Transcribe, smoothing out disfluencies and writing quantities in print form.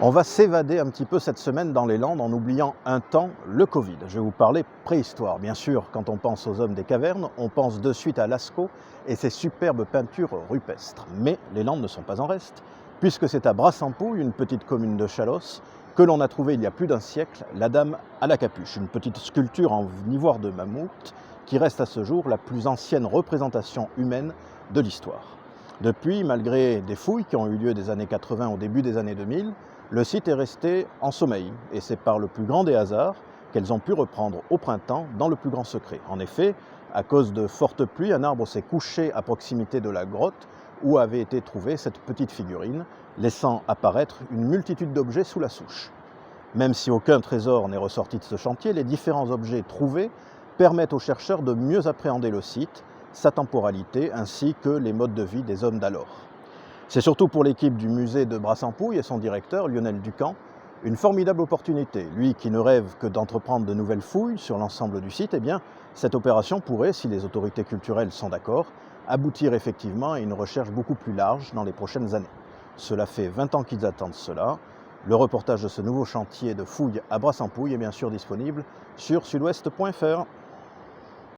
On va s'évader un petit peu cette semaine dans les Landes en oubliant un temps le Covid. Je vais vous parler préhistoire. Bien sûr, quand on pense aux hommes des cavernes, on pense de suite à Lascaux et ses superbes peintures rupestres. Mais les Landes ne sont pas en reste, puisque c'est à Brassampouille, une petite commune de Chalosse, que l'on a trouvé il y a plus d'un siècle la Dame à la capuche, une petite sculpture en ivoire de mammouth qui reste à ce jour la plus ancienne représentation humaine de l'histoire. Depuis, malgré des fouilles qui ont eu lieu des années 80 au début des années 2000, le site est resté en sommeil et c'est par le plus grand des hasards qu'elles ont pu reprendre au printemps dans le plus grand secret. En effet, à cause de fortes pluies, un arbre s'est couché à proximité de la grotte où avait été trouvée cette petite figurine, laissant apparaître une multitude d'objets sous la souche. Même si aucun trésor n'est ressorti de ce chantier, les différents objets trouvés permettent aux chercheurs de mieux appréhender le site, sa temporalité ainsi que les modes de vie des hommes d'alors. C'est surtout pour l'équipe du musée de Brassampouille et son directeur, Lionel Ducamp, une formidable opportunité. Lui qui ne rêve que d'entreprendre de nouvelles fouilles sur l'ensemble du site, eh bien, cette opération pourrait, si les autorités culturelles sont d'accord, aboutir effectivement à une recherche beaucoup plus large dans les prochaines années. Cela fait 20 ans qu'ils attendent cela. Le reportage de ce nouveau chantier de fouilles à Brassampouille est bien sûr disponible sur sudouest.fr.